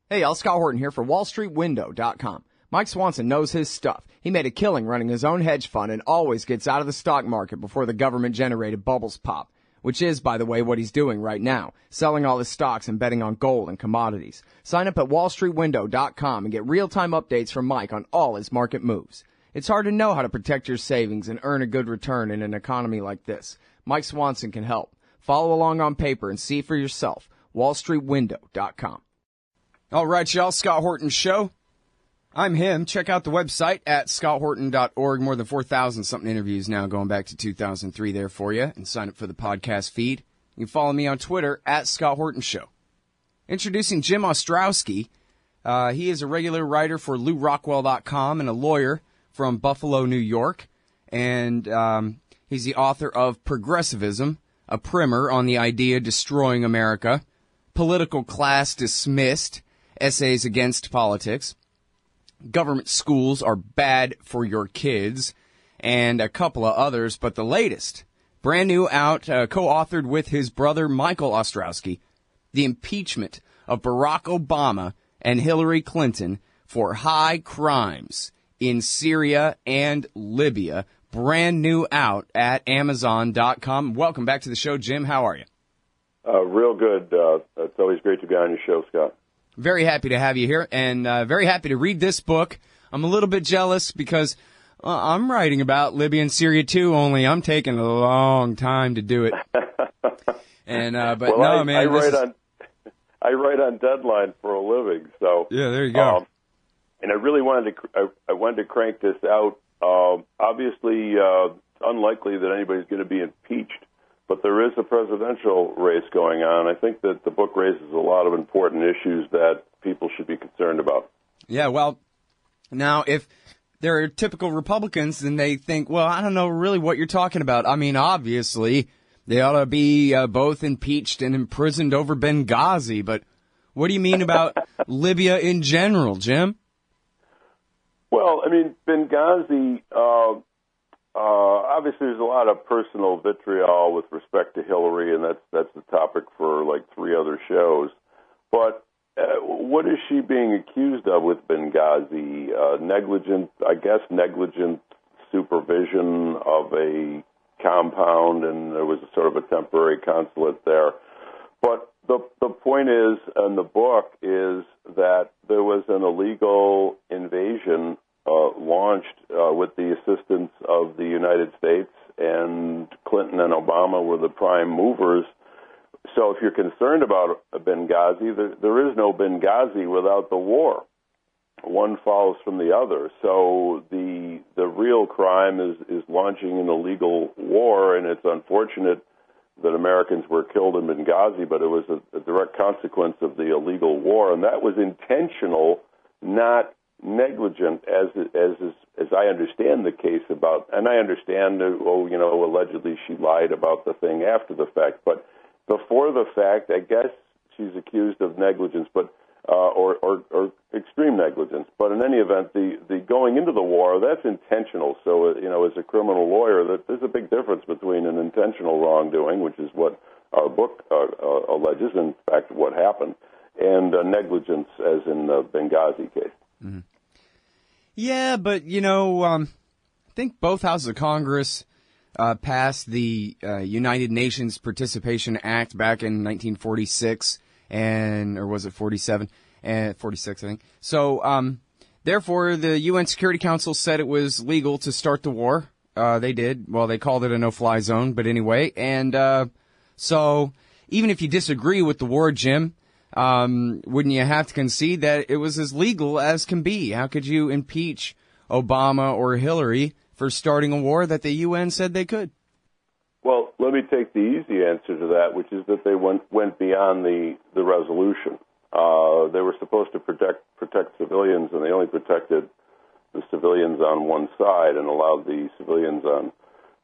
Hey, y'all, Scott Horton here for WallStreetWindow.com. Mike Swanson knows his stuff. He made a killing running his own hedge fund and always gets out of the stock market before the government-generated bubbles pop, which is, by the way, what he's doing right now, selling all his stocks and betting on gold and commodities. Sign up at WallStreetWindow.com and get real-time updates from Mike on all his market moves. It's hard to know how to protect your savings and earn a good return in an economy like this. Mike Swanson can help. Follow along on paper and see for yourself. WallStreetWindow.com. All right, y'all, Scott Horton Show. I'm him. Check out the website at scotthorton.org. More than 4,000-something interviews now going back to 2003 there for you. And sign up for the podcast feed. You can follow me on Twitter at Scott Horton Show. Introducing Jim Ostrowski. He is a regular writer for LouRockwell.com and a lawyer from Buffalo, New York. And he's the author of Progressivism, a primer on the idea destroying America, Political Class Dismissed, Essays Against Politics, Government Schools Are Bad for Your Kids, and a couple of others. But the latest, brand new out, co-authored with his brother Michael Ostrowski, The Impeachment of Barack Obama and Hillary Clinton for High Crimes in Syria and Libya. Brand new out at Amazon.com. Welcome back to the show, Jim. How are you? Real good. It's always great to be on your show, Scott. Very happy to have you here, and very happy to read this book. I'm a little bit jealous because I'm writing about Libya and Syria too, only I'm taking a long time to do it. And but well, no, man, I write on deadline for a living, so yeah, there you go. And I really wanted to crank this out. Obviously, it's unlikely that anybody's going to be impeached, but there is a presidential race going on. I think that the book raises a lot of important issues that people should be concerned about. Yeah, well, now if they're typical Republicans, then they think, well, I don't know really what you're talking about. I mean, obviously, they ought to be both impeached and imprisoned over Benghazi, but what do you mean about Libya in general, Jim? Well, I mean, Benghazi, obviously there's a lot of personal vitriol with respect to Hillary, and that's the topic for like 3 other shows. But what is she being accused of with Benghazi? Negligent supervision of a compound, and there was a sort of a temporary consulate there. But the point is, in the book, is that there was an illegal invasion launched with the assistance of the United States, and Clinton and Obama were the prime movers. So if you're concerned about Benghazi, there is no Benghazi without the war. One follows from the other. So the real crime is launching an illegal war, and it's unfortunate that Americans were killed in Benghazi, but it was a direct consequence of the illegal war, and that was intentional, not negligent, as I understand the case about. And I understand, allegedly she lied about the thing after the fact, but before the fact, I guess she's accused of negligence, but or extreme negligence. But in any event, the going into the war, that's intentional. So, as a criminal lawyer, there's a big difference between an intentional wrongdoing, which is what our book alleges, in fact, what happened, and negligence, as in the Benghazi case. Mm-hmm. Yeah, but, I think both houses of Congress passed the United Nations Participation Act back in 1946, or was it 47? 46, I think. So, therefore, the UN Security Council said it was legal to start the war. They did. Well, they called it a no-fly zone, but anyway. And so, even if you disagree with the war, Jim, wouldn't you have to concede that it was as legal as can be? How could you impeach Obama or Hillary for starting a war that the UN said they could? Well, let me take the easy answer to that, which is that they went beyond the resolution. They were supposed to protect civilians, and they only protected the civilians on one side and allowed the civilians on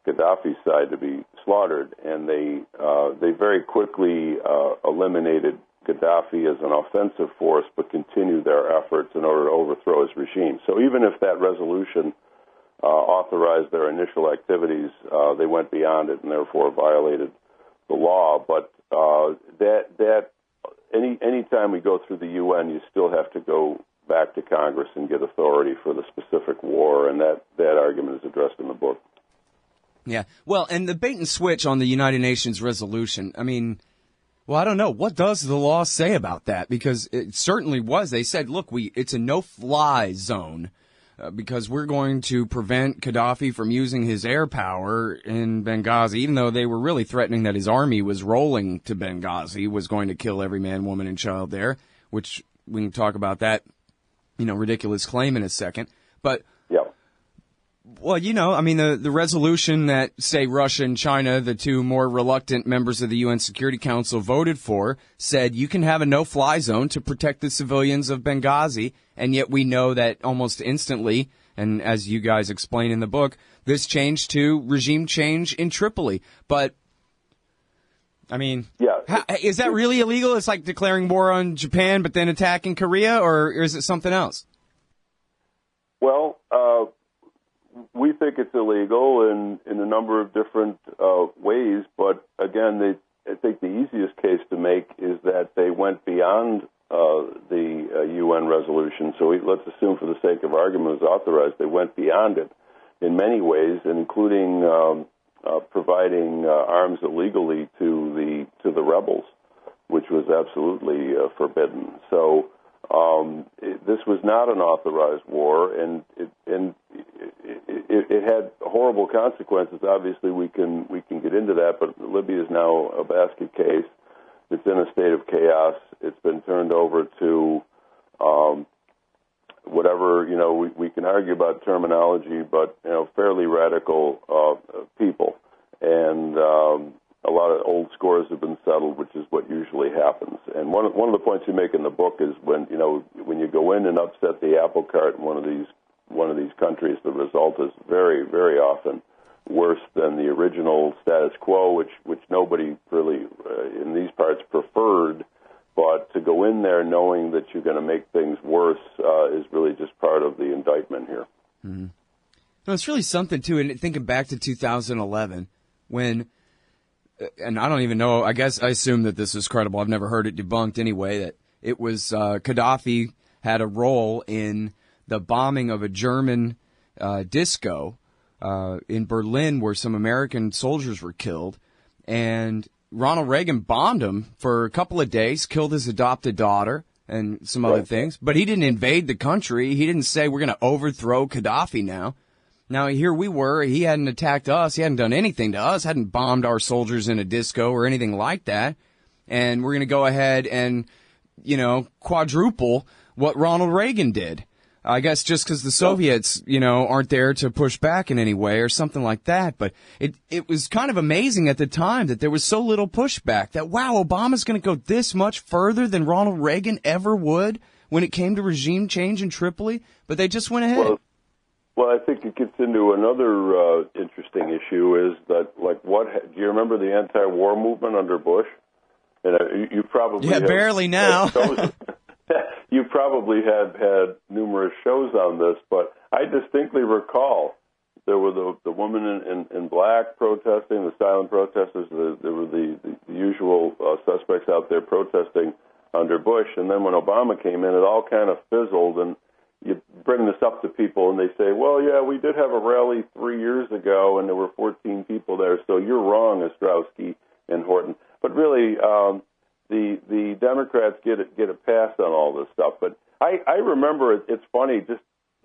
Gaddafi's side to be slaughtered. And they very quickly eliminated Gaddafi as an offensive force, but continued their efforts in order to overthrow his regime. So even if that resolution authorized their initial activities, they went beyond it and therefore violated the law. But that any time we go through the UN, you still have to go back to Congress and get authority for the specific war, and that argument is addressed in the book. Yeah. Well, and the bait and switch on the United Nations resolution, I mean, well, I don't know. What does the law say about that? Because it certainly was. They said, look, it's a no-fly zone because we're going to prevent Gaddafi from using his air power in Benghazi, even though they were really threatening that his army was rolling to Benghazi, was going to kill every man, woman, and child there, which we can talk about that, ridiculous claim in a second. But yeah. Well, I mean, the resolution that, say, Russia and China, the two more reluctant members of the UN Security Council, voted for, said you can have a no-fly zone to protect the civilians of Benghazi, and yet we know that almost instantly, and as you guys explain in the book, this changed to regime change in Tripoli. But, I mean, is that really illegal? It's like declaring war on Japan but then attacking Korea, or is it something else? Well, we think it's illegal in a number of different ways, but again, I think the easiest case to make is that they went beyond the UN resolution. So let's assume, for the sake of argument, it was authorized. They went beyond it in many ways, including providing arms illegally to the rebels, which was absolutely forbidden. So this was not an authorized war, and it had horrible consequences. Obviously, we can get into that, but Libya is now a basket case. It's in a state of chaos. It's been turned over to whatever, we can argue about terminology, but fairly radical people, and a lot of old scores have been settled, which is what usually happens. And one of the points you make in the book is when you go in and upset the apple cart in one of these countries, the result is very, very often worse than the original status quo, which nobody really in these parts preferred. But to go in there knowing that you're going to make things worse is really just part of the indictment here. Mm-hmm. No, it's really something, too. And thinking back to 2011, when, and I don't even know, I guess I assume that this is credible. I've never heard it debunked anyway, that it was Gaddafi had a role in the bombing of a German disco in Berlin where some American soldiers were killed. And Ronald Reagan bombed him for a couple of days, killed his adopted daughter and some other things. But he didn't invade the country. He didn't say we're going to overthrow Gaddafi now. Now, here we were. He hadn't attacked us. He hadn't done anything to us, hadn't bombed our soldiers in a disco or anything like that. And we're going to go ahead and, quadruple what Ronald Reagan did. I guess just because the Soviets, aren't there to push back in any way or something like that. But it was kind of amazing at the time that there was so little pushback that, wow, Obama's going to go this much further than Ronald Reagan ever would when it came to regime change in Tripoli. But they just went ahead. Well, I think it gets into another interesting issue is that, do you remember the anti-war movement under Bush? And you probably barely now. You probably had numerous shows on this, but I distinctly recall there were the woman in black protesting, the silent protesters. There were the usual suspects out there protesting under Bush, and then when Obama came in, it all kind of fizzled. And you bring this up to people, and they say, "Well, yeah, we did have a rally 3 years ago, and there were 14 people there, so you're wrong, Ostrowski and Horton." But really, the Democrats get a pass on all this stuff. But I remember it's funny,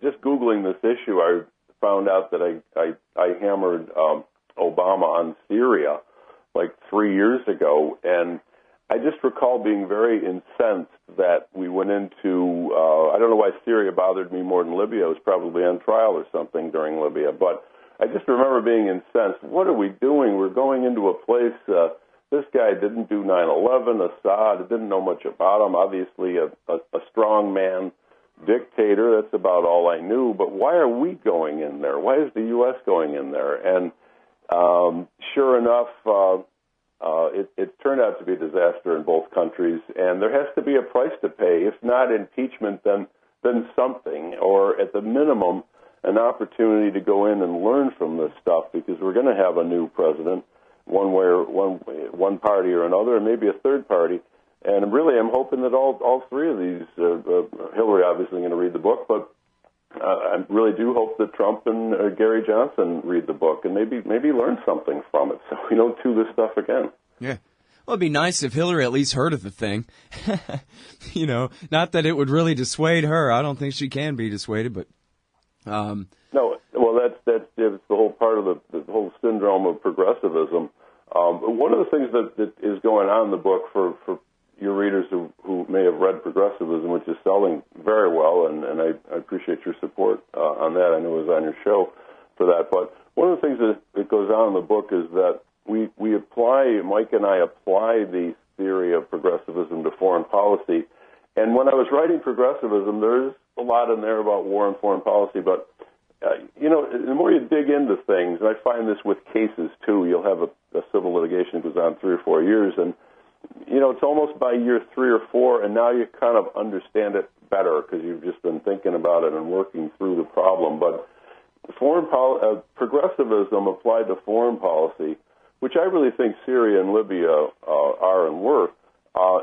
just Googling this issue, I found out that I hammered Obama on Syria like 3 years ago, and I just recall being very incensed that we went into, I don't know why Syria bothered me more than Libya. It was probably on trial or something during Libya, but I just remember being incensed. What are we doing? We're going into a place, this guy didn't do 9/11, Assad, didn't know much about him, obviously a strong man dictator, that's about all I knew, but why are we going in there? Why is the U.S. going in there? And sure enough, it turned out to be a disaster in both countries, and there has to be a price to pay. If not impeachment, then something, or at the minimum, an opportunity to go in and learn from this stuff, because we're going to have a new president, one party or another, and maybe a third party, And really, I'm hoping that all three of these, Hillary obviously going to read the book, but I really do hope that Trump and Gary Johnson read the book and maybe learn something from it, so we don't do this stuff again. Yeah. Well, it'd be nice if Hillary at least heard of the thing. Not that it would really dissuade her. I don't think she can be dissuaded, but no. Well, that's the whole part of the whole syndrome of progressivism. One of the things that is going on in the book for your readers who may have read Progressivism, which is selling very well, and I appreciate your support on that. I know it was on your show for that. But one of the things that goes on in the book is that we apply, Mike and I apply the theory of progressivism to foreign policy. And when I was writing Progressivism, there's a lot in there about war and foreign policy, but the more you dig into things, and I find this with cases too, you'll have a civil litigation that goes on 3 or 4 years, and it's almost by year 3 or 4, and now you kind of understand it better because you've just been thinking about it and working through the problem. But progressivism applied to foreign policy, which I really think Syria and Libya are and were,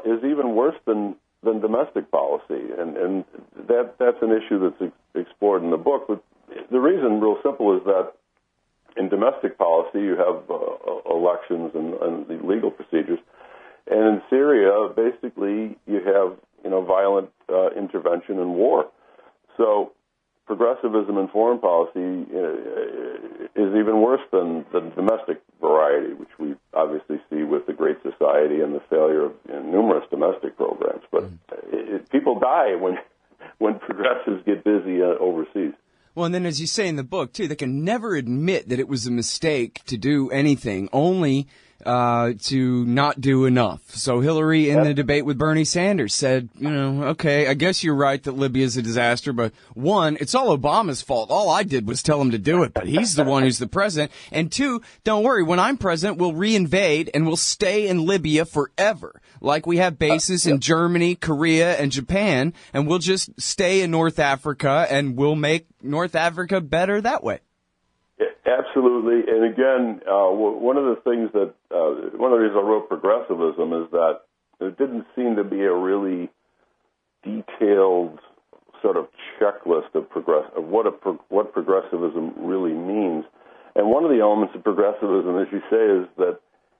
is even worse than domestic policy, and that's an issue that's explored in the book. But the reason, real simple, is that in domestic policy you have elections and the legal procedures, and in Syria, basically, you have violent intervention and war. So progressivism in foreign policy is even worse than the domestic variety, which we obviously see with the Great Society and the failure of numerous domestic programs. But people die when progressives get busy overseas. Well, and then as you say in the book, too, they can never admit that it was a mistake to do anything, only to not do enough. So Hillary, in the debate with Bernie Sanders, said, okay, I guess you're right that Libya is a disaster, but one, it's all Obama's fault. All I did was tell him to do it, but he's the one who's the president. And two, don't worry, when I'm president, we'll reinvade and we'll stay in Libya forever. Like we have bases in Germany, Korea, and Japan, and we'll just stay in North Africa, and we'll make North Africa better that way. Absolutely, and again, one of the things one of the reasons I wrote Progressivism is that there didn't seem to be a really detailed sort of checklist of what progressivism really means. And one of the elements of progressivism, as you say, is that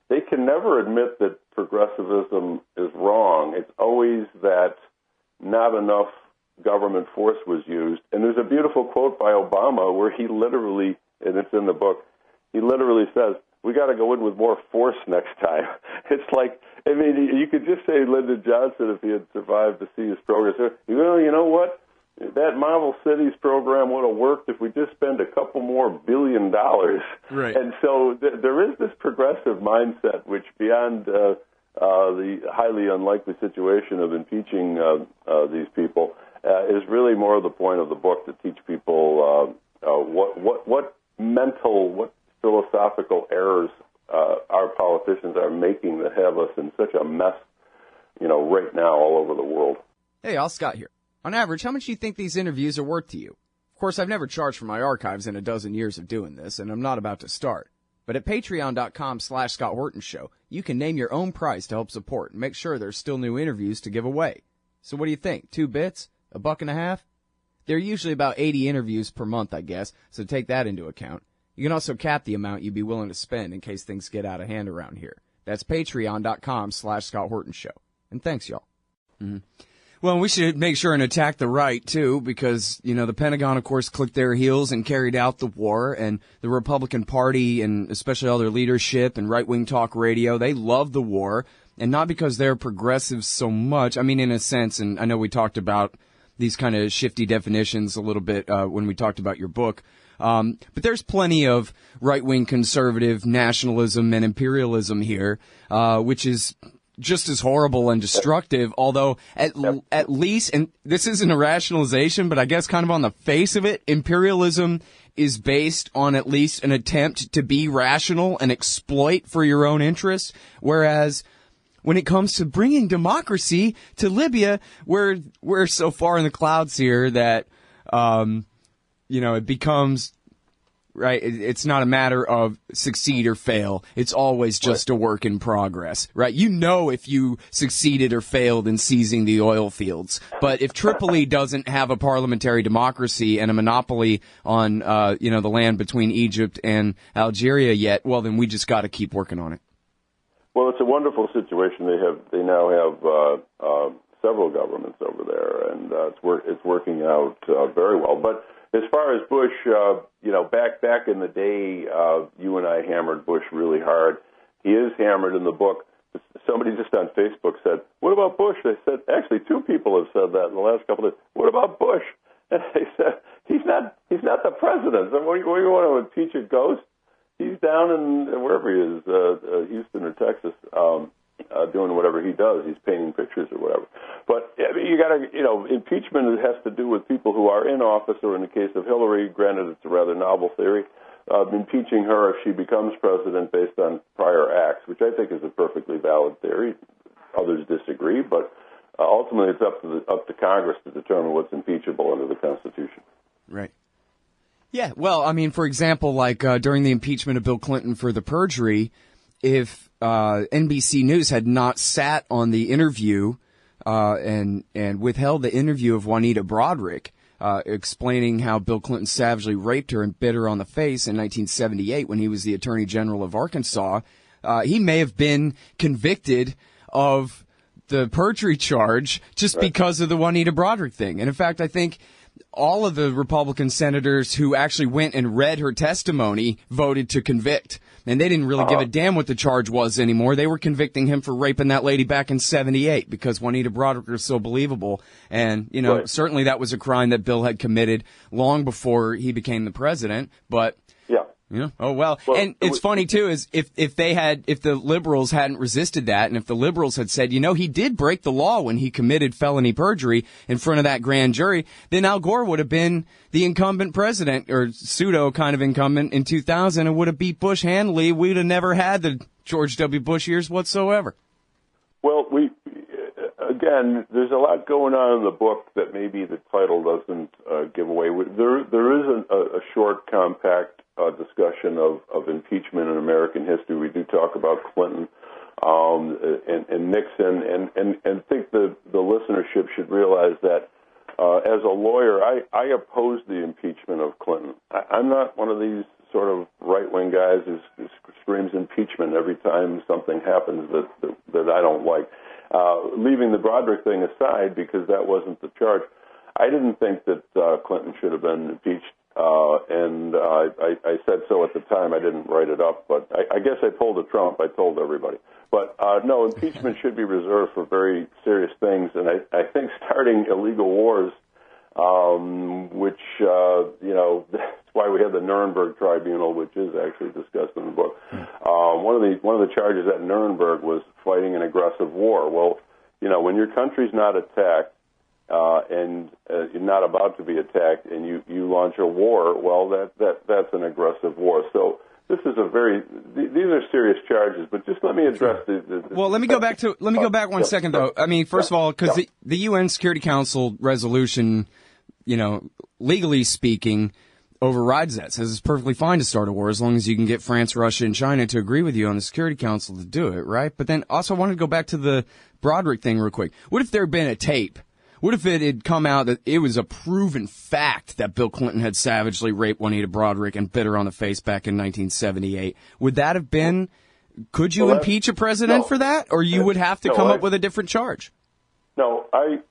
they can never admit that progressivism is wrong. It's always that not enough government force was used. And there's a beautiful quote by Obama where he literally, and it's in the book, he literally says, we got to go in with more force next time. It's like, you could just say Lyndon Johnson, if he had survived to see his progress. You know what? That Model Cities program would have worked if we just spent a couple more $1 billion. Right. And so there is this progressive mindset, which beyond the highly unlikely situation of impeaching these people, is really more of the point of the book, to teach people what philosophical errors our politicians are making that have us in such a mess, right now all over the world. Hey, Al Scott here. On average, how much do you think these interviews are worth to you? Of course, I've never charged for my archives in a dozen years of doing this, and I'm not about to start. But at patreon.com/Scott Horton Show, you can name your own price to help support and make sure there's still new interviews to give away. So what do you think? 2 bits? $1.50? There are usually about 80 interviews per month, I guess, so take that into account. You can also cap the amount you'd be willing to spend in case things get out of hand around here. That's patreon.com/Scott Horton Show. And thanks, y'all. Mm-hmm. Well, we should make sure and attack the right, too, because, the Pentagon, of course, clicked their heels and carried out the war, and the Republican Party, and especially all their leadership and right-wing talk radio, they love the war, and not because they're progressives so much. I mean, in a sense, and I know we talked about these kind of shifty definitions a little bit when we talked about your book, but there's plenty of right-wing conservative nationalism and imperialism here, which is just as horrible and destructive, although at least, and this isn't a rationalization, but I guess kind of on the face of it, imperialism is based on at least an attempt to be rational and exploit for your own interests, whereas when it comes to bringing democracy to Libya, we're so far in the clouds here that, it becomes right? It's not a matter of succeed or fail. It's always just a work in progress, right? You know if you succeeded or failed in seizing the oil fields. But if Tripoli doesn't have a parliamentary democracy and a monopoly on, the land between Egypt and Algeria yet, well, then we just got to keep working on it. Well, it's a wonderful situation. They now have several governments over there, and it's working out very well. But as far as Bush, back in the day, you and I hammered Bush really hard. He is hammered in the book. Somebody just on Facebook said, "What about Bush?" They said, actually, two people have said that in the last couple of days. What about Bush? And they said, he's not the president. So what do you want to impeach a ghost? He's down in wherever he is, Houston or Texas, doing whatever he does. He's painting pictures or whatever. But you got to, impeachment has to do with people who are in office, or in the case of Hillary, granted it's a rather novel theory, impeaching her if she becomes president based on prior acts, which I think is a perfectly valid theory. Others disagree, but ultimately it's up to Congress to determine what's impeachable under the Constitution. Right. Yeah, well, I mean, for example, like during the impeachment of Bill Clinton for the perjury, if NBC News had not sat on the interview and withheld the interview of Juanita Broaddrick, explaining how Bill Clinton savagely raped her and bit her on the face in 1978 when he was the Attorney General of Arkansas, he may have been convicted of the perjury charge just because of the Juanita Broaddrick thing. And in fact, I think all of the Republican senators who actually went and read her testimony voted to convict. And they didn't really give a damn what the charge was anymore. They were convicting him for raping that lady back in 78 because Juanita Broaddrick was so believable. And, certainly that was a crime that Bill had committed long before he became the president. But, oh, well. And it's funny, too, is if the liberals hadn't resisted that, and if the liberals had said, he did break the law when he committed felony perjury in front of that grand jury, then Al Gore would have been the incumbent president, or pseudo kind of incumbent, in 2000 and would have beat Bush handily. We'd have never had the George W. Bush years whatsoever. Well, again, there's a lot going on in the book that maybe the title doesn't give away. There is a short, compact discussion of impeachment in American history. We do talk about Clinton and Nixon, and think the listenership should realize that as a lawyer, I oppose the impeachment of Clinton. I'm not one of these sort of right-wing guys who screams impeachment every time something happens that I don't like. Leaving the Broaddrick thing aside, because that wasn't the charge, I didn't think that Clinton should have been impeached. And I said so at the time. I didn't write it up, but I guess I told Trump. I told everybody. But no, impeachment should be reserved for very serious things. And I think starting illegal wars, which that's why we had the Nuremberg Tribunal, which is actually discussed in the book. One of the charges at Nuremberg was fighting an aggressive war. Well, when your country's not attacked, and you're not about to be attacked, and you launch a war, well, that's an aggressive war. So this is these are serious charges. But just let me address Well, let me go back 1 second though. I mean, first of all, because the UN Security Council resolution, legally speaking, overrides that. Says it's perfectly fine to start a war as long as you can get France, Russia, and China to agree with you on the Security Council to do it, right? But then also I wanted to go back to the Broaddrick thing real quick. What if there had been a tape? What if it had come out that it was a proven fact that Bill Clinton had savagely raped Juanita Broaddrick and bit her on the face back in 1978? Would that have been, could you impeach a president for that? Or you would have to come up with a different charge? No, I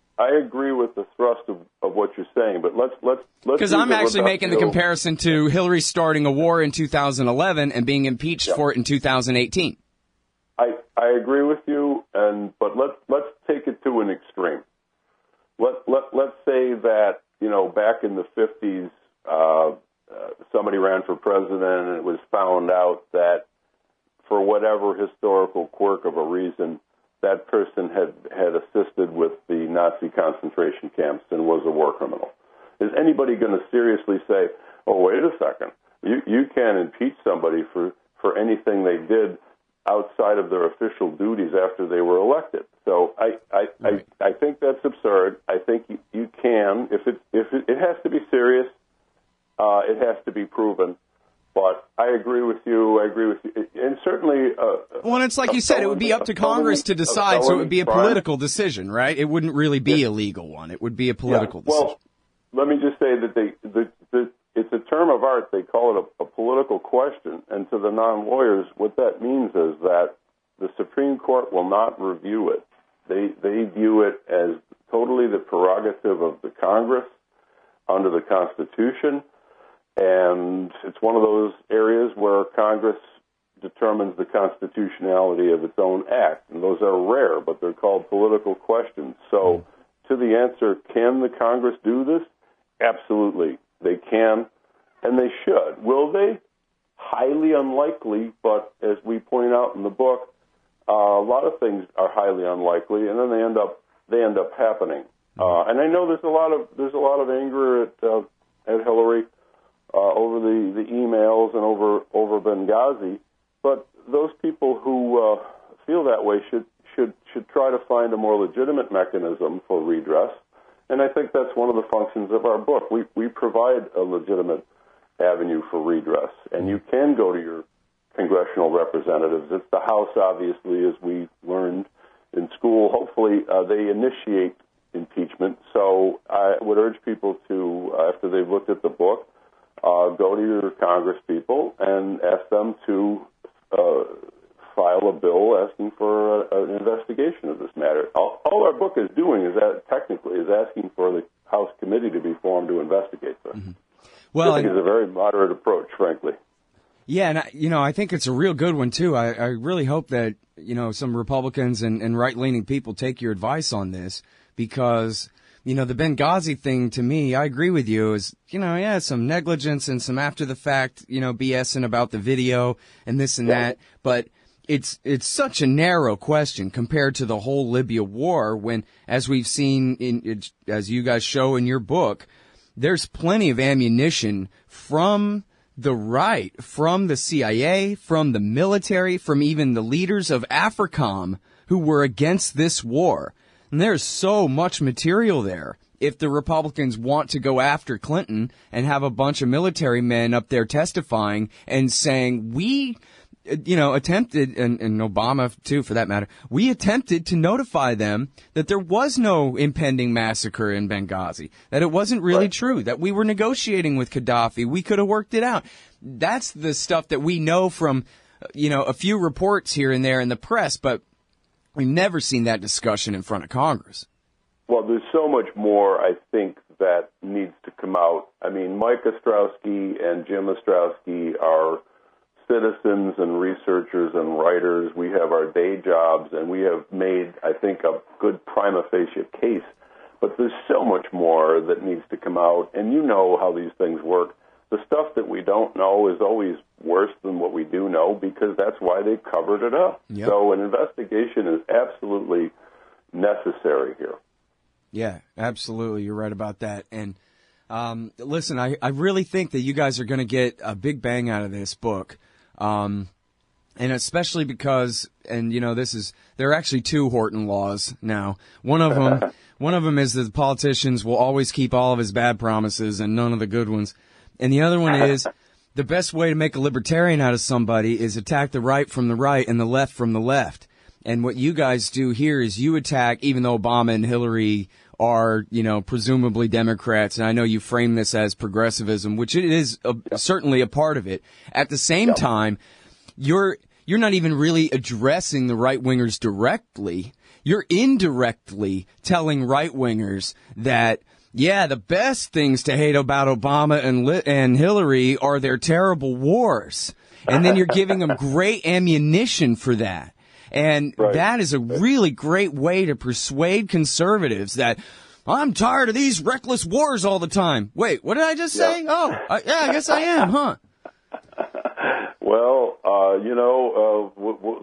agree with the thrust of what you're saying, but let's because I'm actually making the comparison to Hillary starting a war in 2011 and being impeached for it in 2018. I agree with you, but let's take it to an extreme. Let's say that, back in the 50s, somebody ran for president and it was found out that for whatever historical quirk of a reason, that person had assisted with the Nazi concentration camps and was a war criminal. Is anybody going to seriously say, oh, wait a second, you can't impeach somebody for anything they did outside of their official duties after they were elected? So I think that's absurd. I think you can, if it has to be serious, it has to be proven. But I agree with you. And certainly... well, it's like you said, it would be up to Congress to decide, so it would be a political decision, right? It wouldn't really be a legal one. It would be a political decision. Well, let me just say that it's a term of art. They call it a political question. And to the non-lawyers, what that means is that the Supreme Court will not review it. They view it as totally the prerogative of the Congress under the Constitution. And it's one of those areas where Congress determines the constitutionality of its own act. And those are rare, but they're called political questions. So to the answer, can the Congress do this? Absolutely. They can, and they should. Will they? Highly unlikely, but as we point out in the book, a lot of things are highly unlikely, and then they end up happening. And I know there's a lot of anger at Hillary over the emails and over Benghazi, but those people who feel that way should try to find a more legitimate mechanism for redress. And I think that's one of the functions of our book. We provide a legitimate avenue for redress, and you can go to your congressional representatives. It's the House, obviously, as we learned in school. Hopefully, they initiate impeachment. So I would urge people to, after they've looked at the book, go to your Congress people and ask them to file a bill asking for an investigation of this matter. All our book is doing is asking for the House committee to be formed to investigate this. Mm-hmm. Well, I think it's a very moderate approach, frankly. Yeah, and I think it's a real good one too. I really hope that some Republicans and right-leaning people take your advice on this, because the Benghazi thing, to me, I agree with you, is some negligence and some after the fact BSing about the video and this and that, but it's such a narrow question compared to the whole Libya war, when, as we've seen as you guys show in your book, there's plenty of ammunition from the right, from the CIA, from the military, from even the leaders of AFRICOM who were against this war. And there's so much material there. If the Republicans want to go after Clinton and have a bunch of military men up there testifying and saying, we attempted, and Obama too, for that matter, we attempted to notify them that there was no impending massacre in Benghazi, that it wasn't really true, that we were negotiating with Gaddafi, we could have worked it out. That's the stuff that we know from, a few reports here and there in the press, but we've never seen that discussion in front of Congress. Well, there's so much more, I think, that needs to come out. I mean, Mike Ostrowski and Jim Ostrowski are citizens and researchers and writers. We have our day jobs, and we have made, I think, a good prima facie case. But there's so much more that needs to come out, and you know how these things work. The stuff that we don't know is always worse than what we do know, because that's why they covered it up. Yep. So an investigation is absolutely necessary here. Yeah, absolutely. You're right about that. And listen, I really think that you guys are going to get a big bang out of this book. And especially because, and there are actually two Horton laws now. One of them is that the politicians will always keep all of his bad promises and none of the good ones. And the other one is the best way to make a libertarian out of somebody is attack the right from the right and the left from the left. And what you guys do here is you attack, even though Obama and Hillary are, presumably Democrats, and I know you frame this as progressivism, which it is certainly a part of it. At the same time, you're not even really addressing the right-wingers directly. You're indirectly telling right-wingers that, the best things to hate about Obama and Hillary are their terrible wars. And then you're giving them great ammunition for that. And that is a really great way to persuade conservatives that I'm tired of these reckless wars all the time. Wait, what did I just say? Oh, I guess I am, huh? Well,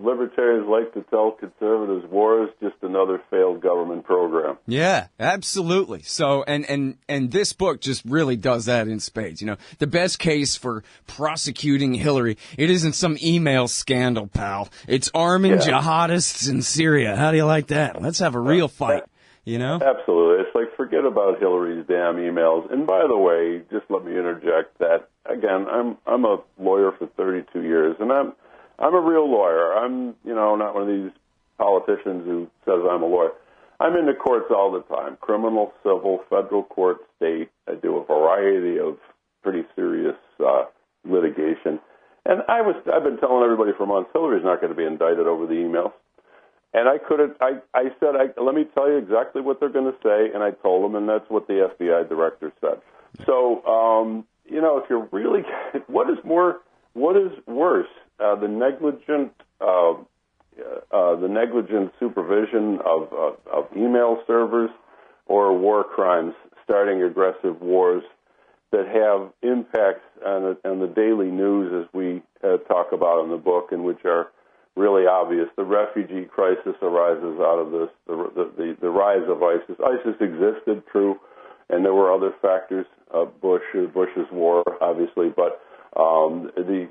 libertarians like to tell conservatives war is just another failed government program. Yeah, absolutely. So, and this book just really does that in spades. The best case for prosecuting Hillary, it isn't some email scandal, pal. It's arming jihadists in Syria. How do you like that? Let's have a real fight. you know? Absolutely. It's like, forget about Hillary's damn emails. And by the way, just let me interject that, again, I'm a lawyer for 32 years, and I'm a real lawyer. I'm, not one of these politicians who says I'm a lawyer. I'm in the courts all the time, criminal, civil, federal court, state. I do a variety of pretty serious litigation. And I've been telling everybody for months, Hillary's not going to be indicted over the emails. And I said, let me tell you exactly what they're going to say, and I told them, and that's what the FBI director said. So, if you're really, what is worse, the negligent supervision of email servers, or war crimes, starting aggressive wars that have impacts on the daily news, as we talk about in the book, and which are really obvious. The refugee crisis arises out of this, the rise of ISIS. ISIS existed, true, and there were other factors, Bush's war, obviously, but the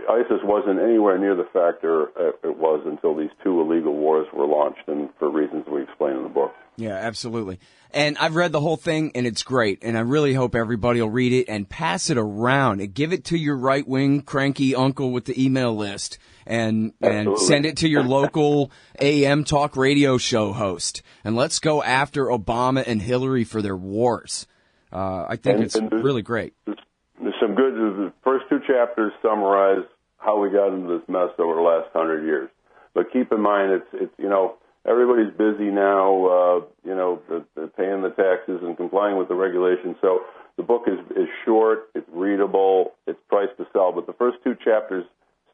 ISIS wasn't anywhere near the factor it was until these two illegal wars were launched, and for reasons we explain in the book. Yeah, absolutely. And I've read the whole thing, and it's great. And I really hope everybody will read it and pass it around and give it to your right-wing cranky uncle with the email list, and send it to your local AM talk radio show host. And let's go after Obama and Hillary for their wars. I think it's really great. There's some good. The first two chapters summarize how we got into this mess over the last 100 years. But keep in mind, it's everybody's busy now, they're paying the taxes and complying with the regulations. So the book is short, it's readable, it's priced to sell. But the first two chapters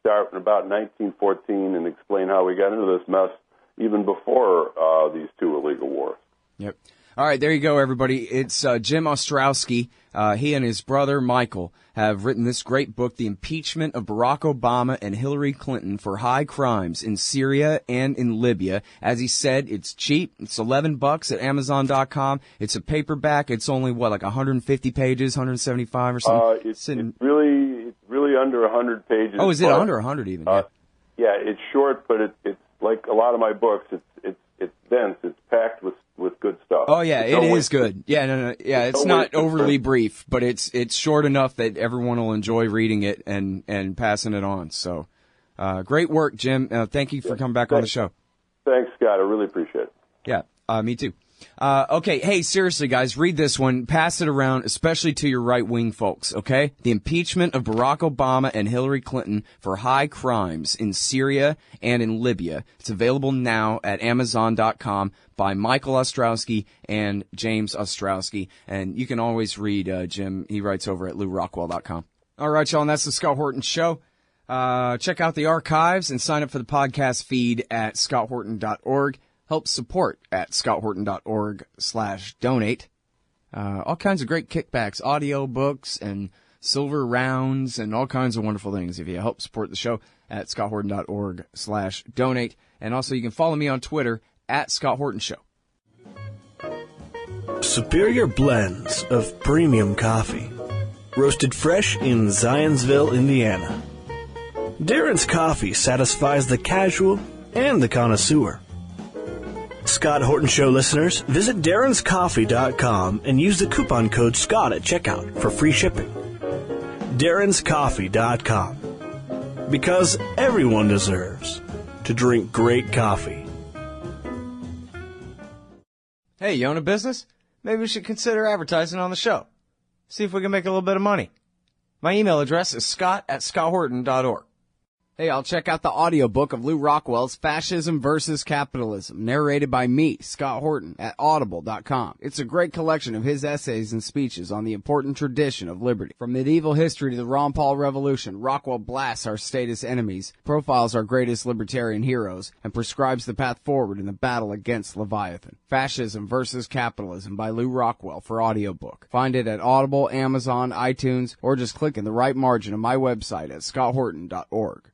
start in about 1914 and explain how we got into this mess even before these two illegal wars. Yep. All right, there you go, everybody. It's Jim Ostrowski. He and his brother, Michael, have written this great book, The Impeachment of Barack Obama and Hillary Clinton for High Crimes in Syria and in Libya. As he said, it's cheap. It's $11 at Amazon.com. It's a paperback. It's only, like 150 pages, 175 or something? It's really under 100 pages. Oh, is it under 100 even? Yeah, it's short, but it's like a lot of my books. It's dense. It's packed with good stuff. Oh yeah, it is good. Yeah, no. Yeah, it's not overly brief, but it's short enough that everyone will enjoy reading it and passing it on. So, great work, Jim. Thank you for coming back on the show. Thanks, Scott. I really appreciate it. Yeah, me too. Okay, hey, seriously, guys, read this one. Pass it around, especially to your right-wing folks, okay? The Impeachment of Barack Obama and Hillary Clinton for High Crimes in Syria and in Libya. It's available now at Amazon.com by Michael Ostrowski and James Ostrowski. And you can always read Jim. He writes over at LouRockwell.com. All right, y'all, and that's the Scott Horton Show. Check out the archives and sign up for the podcast feed at scotthorton.org. Help support at scotthorton.org/donate. All kinds of great kickbacks, audio books and silver rounds and all kinds of wonderful things if you help support the show at scotthorton.org/donate. And also you can follow me on Twitter at Scott Horton Show. Superior blends of premium coffee. Roasted fresh in Zionsville, Indiana. Darren's Coffee satisfies the casual and the connoisseur. Scott Horton Show listeners, visit darrenscoffee.com and use the coupon code SCOTT at checkout for free shipping. darrenscoffee.com. Because everyone deserves to drink great coffee. Hey, you own a business? Maybe we should consider advertising on the show. See if we can make a little bit of money. My email address is scott@scotthorton.org. Hey, I'll check out the audiobook of Lew Rockwell's Fascism versus Capitalism, narrated by me, Scott Horton, at audible.com. It's a great collection of his essays and speeches on the important tradition of liberty. From medieval history to the Ron Paul Revolution, Rockwell blasts our statist enemies, profiles our greatest libertarian heroes, and prescribes the path forward in the battle against Leviathan. Fascism versus Capitalism by Lew Rockwell for audiobook. Find it at Audible, Amazon, iTunes, or just click in the right margin of my website at scotthorton.org.